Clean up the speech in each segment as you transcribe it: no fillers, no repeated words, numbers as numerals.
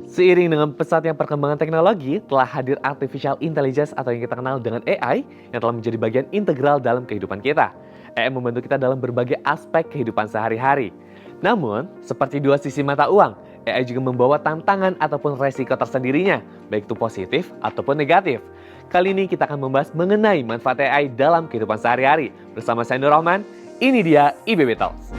Seiring dengan pesatnya perkembangan teknologi, telah hadir artificial intelligence atau yang kita kenal dengan AI yang telah menjadi bagian integral dalam kehidupan kita. AI membantu kita dalam berbagai aspek kehidupan sehari-hari. Namun, seperti dua sisi mata uang, AI juga membawa tantangan ataupun resiko tersendirinya, baik itu positif ataupun negatif. Kali ini kita akan membahas mengenai manfaat AI dalam kehidupan sehari-hari. Bersama saya Nur Rahman, ini dia IBB Talks.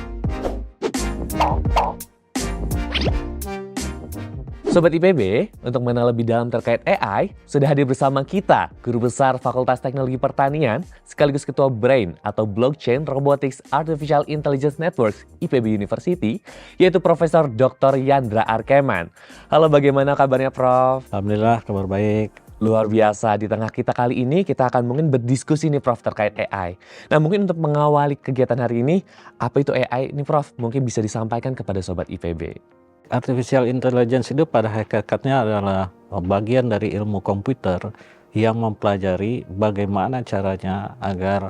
Sobat IPB, untuk mengenal lebih dalam terkait AI, sudah hadir bersama kita, Guru Besar Fakultas Teknologi Pertanian, sekaligus Ketua BRAIN atau Blockchain Robotics Artificial Intelligence Networks IPB University, yaitu Profesor Dr. Yandra Arkeman. Halo, bagaimana kabarnya Prof? Alhamdulillah, kabar baik. Luar biasa, di tengah kita kali ini kita akan mungkin berdiskusi nih Prof terkait AI. Nah mungkin untuk mengawali kegiatan hari ini, apa itu AI ini Prof? Mungkin bisa disampaikan kepada Sobat IPB. Artificial Intelligence itu pada hakikatnya adalah bagian dari ilmu komputer yang mempelajari bagaimana caranya agar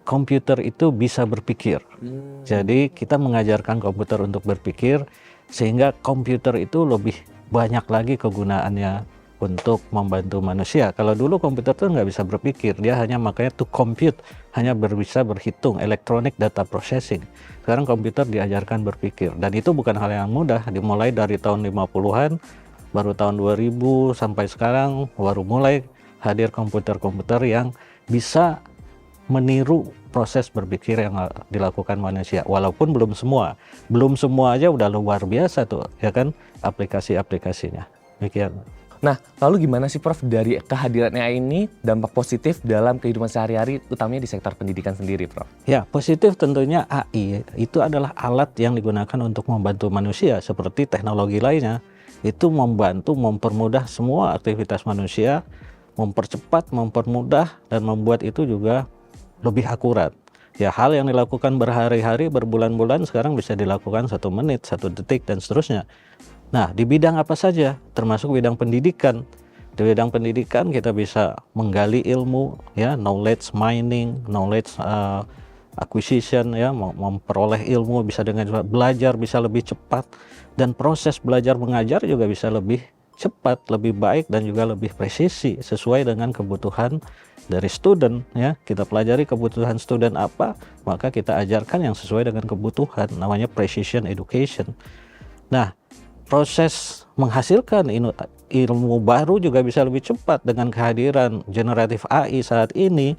komputer itu bisa berpikir. Jadi kita mengajarkan komputer untuk berpikir sehingga komputer itu lebih banyak lagi kegunaannya untuk membantu manusia. Kalau dulu komputer tuh nggak bisa berpikir, dia hanya makanya to compute, hanya bisa berhitung, electronic data processing. Sekarang komputer diajarkan berpikir, dan itu bukan hal yang mudah. Dimulai dari tahun 50-an, baru tahun 2000 sampai sekarang baru mulai hadir komputer-komputer yang bisa meniru proses berpikir yang dilakukan manusia. Walaupun belum semua aja udah luar biasa tuh, ya kan, aplikasi-aplikasinya. Demikian. Nah, lalu gimana sih Prof dari kehadiran AI ini dampak positif dalam kehidupan sehari-hari, utamanya di sektor pendidikan sendiri, Prof? Ya, positif tentunya AI itu adalah alat yang digunakan untuk membantu manusia seperti teknologi lainnya. Itu membantu mempermudah semua aktivitas manusia, mempercepat, mempermudah, dan membuat itu juga lebih akurat. Ya, hal yang dilakukan berhari-hari, berbulan-bulan sekarang bisa dilakukan 1 menit, 1 detik, dan seterusnya. Nah, di bidang apa saja, termasuk bidang pendidikan. Di bidang pendidikan kita bisa menggali ilmu, ya, knowledge mining, knowledge acquisition, ya, memperoleh ilmu bisa dengan belajar bisa lebih cepat, dan proses belajar mengajar juga bisa lebih cepat, lebih baik, dan juga lebih presisi sesuai dengan kebutuhan dari student, ya. Kita pelajari kebutuhan student apa, maka kita ajarkan yang sesuai dengan kebutuhan, namanya precision education. Nah, proses menghasilkan ilmu baru juga bisa lebih cepat dengan kehadiran generatif AI saat ini.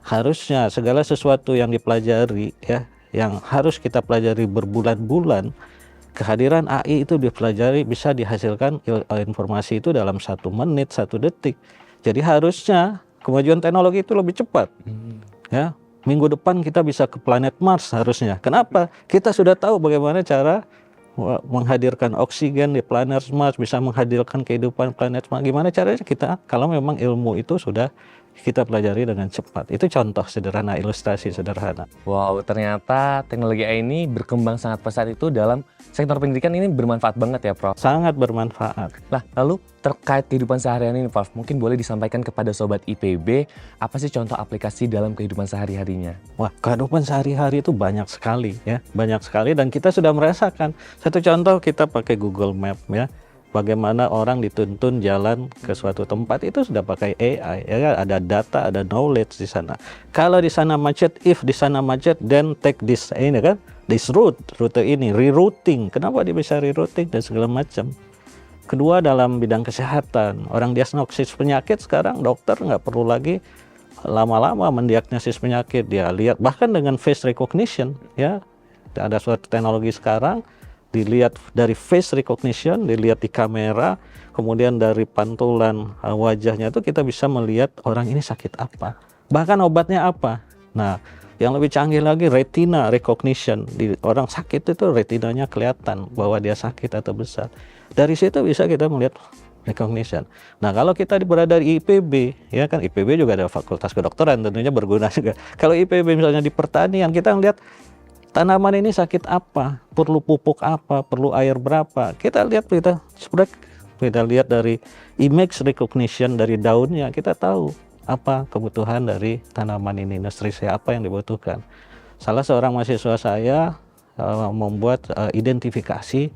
Harusnya segala sesuatu yang dipelajari, ya, yang harus kita pelajari berbulan-bulan, kehadiran AI itu dipelajari bisa dihasilkan informasi itu dalam 1 menit, 1 detik. Jadi harusnya kemajuan teknologi itu lebih cepat. Ya, minggu depan kita bisa ke planet Mars harusnya. Kenapa? Kita sudah tahu bagaimana cara menghadirkan oksigen di planet Mars, bisa menghadirkan kehidupan planet Mars. Gimana caranya kita kalau memang ilmu itu sudah kita pelajari dengan cepat. Itu contoh sederhana, ilustrasi sederhana. Wow, ternyata teknologi AI ini berkembang sangat pesat itu dalam sektor pendidikan, ini bermanfaat banget ya Prof? Sangat bermanfaat. Nah, lalu terkait kehidupan seharian ini Prof, mungkin boleh disampaikan kepada Sobat IPB, apa sih contoh aplikasi dalam kehidupan sehari-harinya? Wah, kehidupan sehari-hari itu banyak sekali, ya, banyak sekali, dan kita sudah merasakan. Satu contoh, kita pakai Google Map, ya. Bagaimana orang dituntun jalan ke suatu tempat itu sudah pakai AI, ya kan? Ada data, ada knowledge di sana. Kalau di sana macet, if di sana macet, then take this ini kan, this rute ini, rerouting. Kenapa dia bisa rerouting dan segala macam. Kedua, dalam bidang kesehatan, orang diagnosis penyakit sekarang dokter nggak perlu lagi lama-lama mendiagnosis penyakit. Dia lihat bahkan dengan face recognition, ya, ada suatu teknologi sekarang. Dilihat dari face recognition, dilihat di kamera, kemudian dari pantulan wajahnya itu kita bisa melihat orang ini sakit apa, bahkan obatnya apa. Nah, yang lebih canggih lagi, retina recognition. Di orang sakit itu retinanya kelihatan bahwa dia sakit atau besar. Dari situ bisa kita melihat recognition. Nah, kalau kita berada di IPB, ya kan, IPB juga ada fakultas kedokteran, tentunya berguna juga. Kalau IPB misalnya di pertanian, kita melihat tanaman ini sakit apa, perlu pupuk apa, perlu air berapa. Kita lihat, kita lihat dari image recognition dari daunnya, kita tahu apa kebutuhan dari tanaman ini, nutrisi apa yang dibutuhkan. Salah seorang mahasiswa saya membuat identifikasi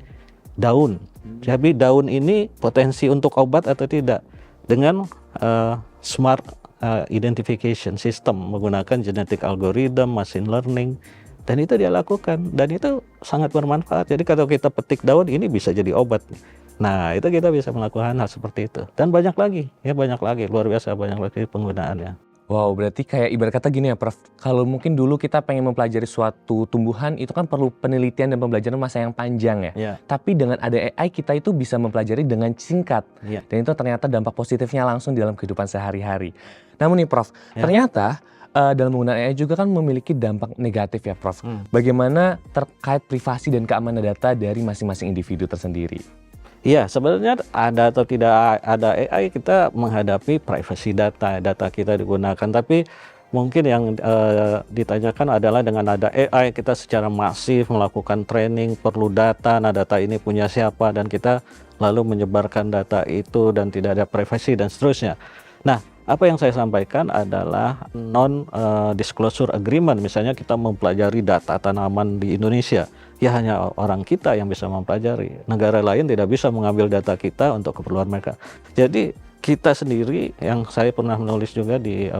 daun. Jadi daun ini potensi untuk obat atau tidak dengan smart identification system menggunakan genetic algorithm, machine learning, dan itu dia lakukan dan itu sangat bermanfaat. Jadi kalau kita petik daun ini bisa jadi obat. Nah itu kita bisa melakukan hal seperti itu dan banyak lagi luar biasa banyak lagi penggunaannya. Wow, berarti kayak ibarat kata gini ya Prof, kalau mungkin dulu kita pengen mempelajari suatu tumbuhan itu kan perlu penelitian dan pembelajaran masa yang panjang ya. Ya. Tapi dengan ada AI kita itu bisa mempelajari dengan singkat. Ya. Dan itu ternyata dampak positifnya langsung di dalam kehidupan sehari-hari. Namun nih Prof, Ya. ternyata dalam menggunakan AI juga kan memiliki dampak negatif ya Prof. Bagaimana terkait privasi dan keamanan data dari masing-masing individu tersendiri? Iya, sebenarnya ada atau tidak ada AI kita menghadapi privasi data kita digunakan. Tapi mungkin yang ditanyakan adalah dengan ada AI kita secara masif melakukan training, perlu data, nah data ini punya siapa dan kita lalu menyebarkan data itu dan tidak ada privasi dan seterusnya. Nah, apa yang saya sampaikan adalah non-disclosure agreement. Misalnya kita mempelajari data tanaman di Indonesia, ya hanya orang kita yang bisa mempelajari. Negara lain tidak bisa mengambil data kita untuk keperluan mereka. Jadi kita sendiri, yang saya pernah menulis juga di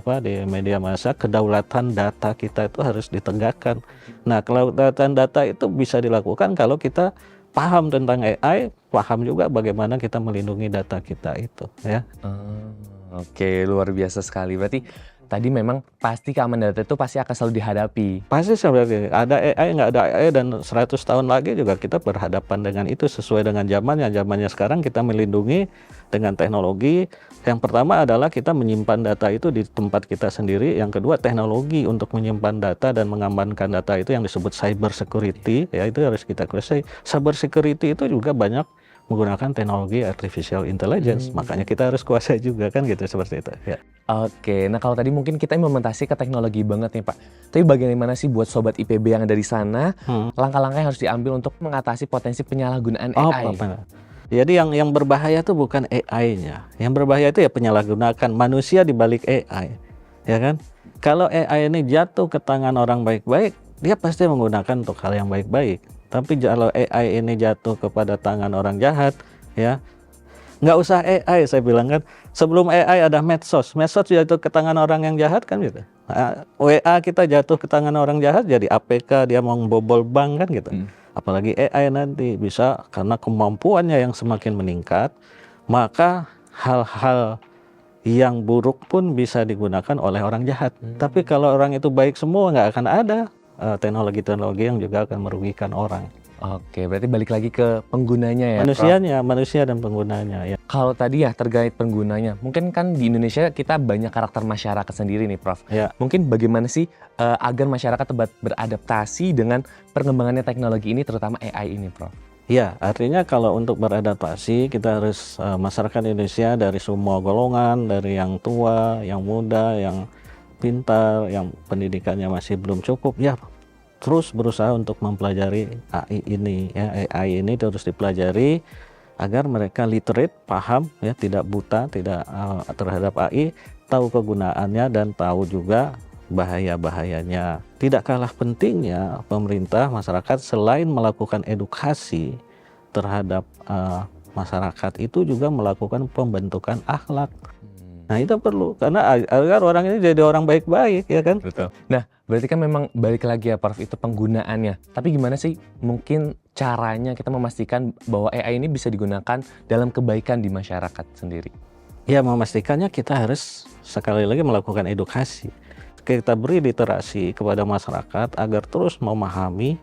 media massa, kedaulatan data kita itu harus ditegakkan. Nah, kedaulatan data itu bisa dilakukan kalau kita paham tentang AI, paham juga bagaimana kita melindungi data kita itu, ya. Oke, luar biasa sekali. Berarti tadi memang pasti keamanan data itu pasti akan selalu dihadapi. Pasti sebenarnya ada AI, nggak ada AI, dan 100 tahun lagi juga kita berhadapan dengan itu sesuai dengan zamannya. Zamannya sekarang kita melindungi dengan teknologi. Yang pertama adalah kita menyimpan data itu di tempat kita sendiri. Yang kedua, teknologi untuk menyimpan data dan mengamankan data itu yang disebut cyber security, ya itu harus kita kuasai. Cyber security itu juga banyak menggunakan teknologi artificial intelligence, makanya kita harus kuasai juga kan gitu, seperti itu ya. Oke, nah kalau tadi mungkin kita implementasi ke teknologi banget nih Pak. Tapi bagaimana sih buat Sobat IPB yang ada di sana, langkah-langkah yang harus diambil untuk mengatasi potensi penyalahgunaan AI? Jadi yang berbahaya itu bukan AI-nya, yang berbahaya itu ya penyalahgunaan manusia di balik AI, ya kan? Kalau AI ini jatuh ke tangan orang baik-baik, dia pasti menggunakan untuk hal yang baik-baik. Tapi kalau AI ini jatuh kepada tangan orang jahat, ya nggak usah AI, saya bilang kan. Sebelum AI ada medsos jatuh ke tangan orang yang jahat kan gitu. WA kita jatuh ke tangan orang jahat, jadi APK, dia mau membobol bank kan gitu. Apalagi AI nanti bisa, karena kemampuannya yang semakin meningkat, maka hal-hal yang buruk pun bisa digunakan oleh orang jahat. Tapi kalau orang itu baik semua, nggak akan ada teknologi-teknologi yang juga akan merugikan orang. Oke, berarti balik lagi ke penggunanya ya, Manusianya, manusia dan penggunanya ya. Kalau tadi ya terkait penggunanya, mungkin kan di Indonesia kita banyak karakter masyarakat sendiri nih Prof. Ya. Mungkin bagaimana sih agar masyarakat beradaptasi dengan perkembangannya teknologi ini, terutama AI ini Prof? Ya, artinya kalau untuk beradaptasi kita harus masyarakat Indonesia dari semua golongan, dari yang tua, yang muda, yang pintar, yang pendidikannya masih belum cukup, ya terus berusaha untuk mempelajari AI ini, ya AI ini terus dipelajari agar mereka literate, paham, ya tidak buta, tidak terhadap AI, tahu kegunaannya dan tahu juga bahaya-bahayanya. Tidak kalah pentingnya pemerintah, masyarakat selain melakukan edukasi terhadap masyarakat itu juga melakukan pembentukan akhlak. Nah itu perlu, karena agar orang ini jadi orang baik-baik, ya kan? Betul. Nah, berarti kan memang balik lagi ya Prof, itu penggunaannya. Tapi gimana sih mungkin caranya kita memastikan bahwa AI ini bisa digunakan dalam kebaikan di masyarakat sendiri? Ya, memastikannya kita harus sekali lagi melakukan edukasi. Kita beri literasi kepada masyarakat agar terus memahami.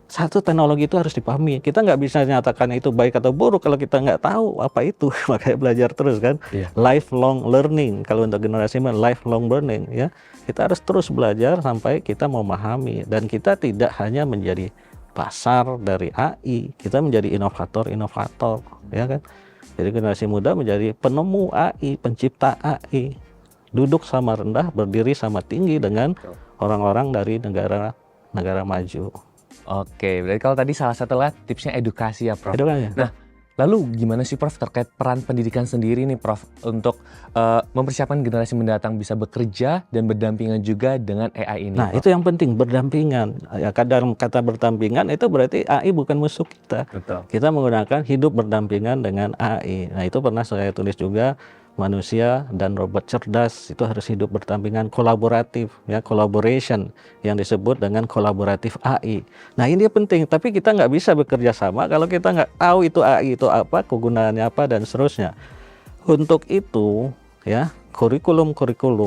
Satu, teknologi itu harus dipahami. Kita nggak bisa nyatakan itu baik atau buruk kalau kita nggak tahu apa itu. Makanya belajar terus kan. Lifelong learning. Kalau untuk generasi lifelong learning, ya kita harus terus belajar sampai kita memahami. Dan kita tidak hanya menjadi pasar dari AI, kita menjadi inovator-inovator, ya kan. Jadi generasi muda menjadi penemu AI, pencipta AI. Duduk sama rendah, berdiri sama tinggi dengan orang-orang dari negara maju. Oke, berarti kalau tadi salah satu lah tipsnya edukasi ya Prof. Edukasi. Nah, Lalu gimana sih Prof terkait peran pendidikan sendiri nih Prof untuk mempersiapkan generasi mendatang bisa bekerja dan berdampingan juga dengan AI ini? Nah, Prof? itu yang penting, berdampingan. Ya, kadang kata berdampingan itu berarti AI bukan musuh kita. Betul. Kita menggunakan hidup berdampingan dengan AI. Nah, itu pernah saya tulis juga, manusia dan robot cerdas itu harus hidup berdampingan, kolaboratif, ya, collaboration yang disebut dengan kolaboratif AI. Nah, ini penting, tapi kita nggak bisa bekerja sama kalau kita nggak tahu itu AI itu apa, kegunaannya apa, dan seterusnya. Untuk itu, ya, kurikulum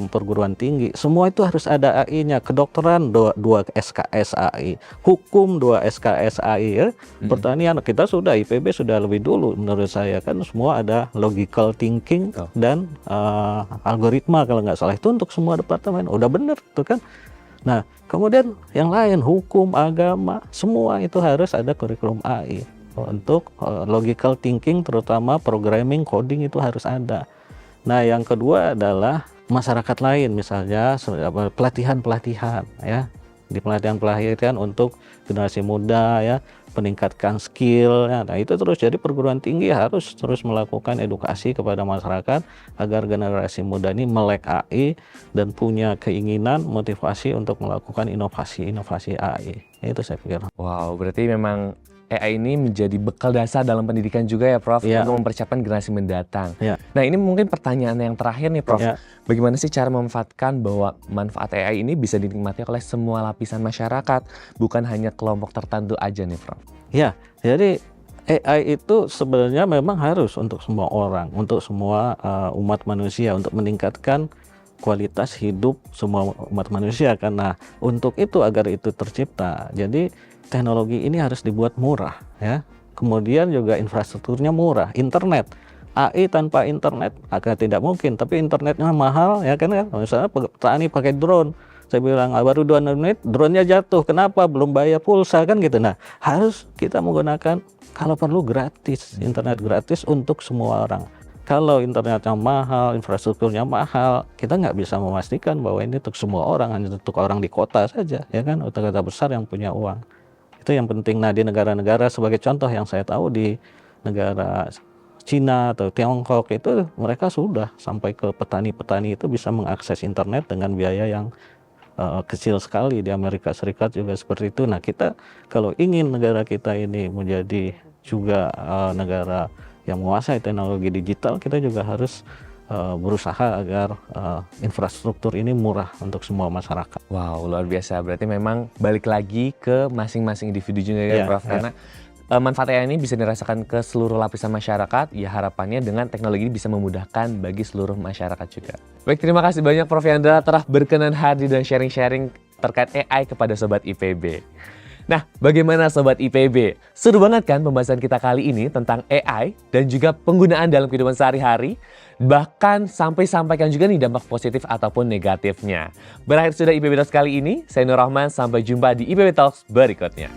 perguruan tinggi semua itu harus ada AI-nya. Kedokteran 2 SKS AI, hukum 2 SKS AI, ya. Pertanian kita sudah, IPB sudah lebih dulu menurut saya, kan semua ada logical thinking dan algoritma kalau nggak salah, itu untuk semua departemen udah bener tuh kan. Nah, kemudian yang lain, hukum, agama, semua itu harus ada kurikulum AI. Untuk logical thinking, terutama programming, coding, itu harus ada. Nah, yang kedua adalah masyarakat lain, misalnya pelatihan-pelatihan, ya. Di pelatihan-pelatihan untuk generasi muda, ya, meningkatkan skill, ya. Nah, itu terus, jadi perguruan tinggi harus terus melakukan edukasi kepada masyarakat agar generasi muda ini melek AI dan punya keinginan, motivasi untuk melakukan inovasi-inovasi AI. Itu saya pikir. Wow, berarti memang AI ini menjadi bekal dasar dalam pendidikan juga ya Prof, Ya. untuk mempersiapkan generasi mendatang. Ya. Nah, ini mungkin pertanyaan yang terakhir nih Prof. Ya. Bagaimana sih cara memanfaatkan bahwa manfaat AI ini bisa dinikmati oleh semua lapisan masyarakat, bukan hanya kelompok tertentu aja nih Prof? Ya, jadi AI itu sebenarnya memang harus untuk semua orang, untuk semua umat manusia, untuk meningkatkan kualitas hidup semua umat manusia. Karena untuk itu, agar itu tercipta, jadi teknologi ini harus dibuat murah, ya. Kemudian juga infrastrukturnya murah, internet. AI tanpa internet akan tidak mungkin, tapi internetnya mahal, ya kan, misalnya petani pakai drone, saya bilang baru 2 menit drone-nya jatuh, kenapa? Belum bayar pulsa, kan gitu. Nah, harus kita menggunakan kalau perlu gratis, internet gratis untuk semua orang. Kalau internetnya mahal, infrastrukturnya mahal, kita nggak bisa memastikan bahwa ini untuk semua orang, hanya untuk orang di kota saja, ya kan, kota-kota besar yang punya uang. Itu yang penting. Nah, di negara-negara, sebagai contoh yang saya tahu, di negara Cina atau Tiongkok itu mereka sudah sampai ke petani-petani itu bisa mengakses internet dengan biaya yang kecil sekali. Di Amerika Serikat juga seperti itu. Nah, kita kalau ingin negara kita ini menjadi juga negara yang menguasai teknologi digital, kita juga harus berusaha agar infrastruktur ini murah untuk semua masyarakat. Wow, luar biasa. Berarti memang balik lagi ke masing-masing individu juga ya, Prof. Karena manfaat AI ini bisa dirasakan ke seluruh lapisan masyarakat. Ya, harapannya dengan teknologi ini bisa memudahkan bagi seluruh masyarakat juga. Baik, terima kasih banyak Prof. Yandra telah berkenan hadir dan sharing-sharing terkait AI kepada Sobat IPB. Nah, bagaimana Sobat IPB? Seru banget kan pembahasan kita kali ini tentang AI dan juga penggunaan dalam kehidupan sehari-hari. Bahkan sampai sampaikan juga nih dampak positif ataupun negatifnya. Berakhir sudah IPB Talks kali ini. Saya Nur Rahman, sampai jumpa di IPB Talks berikutnya.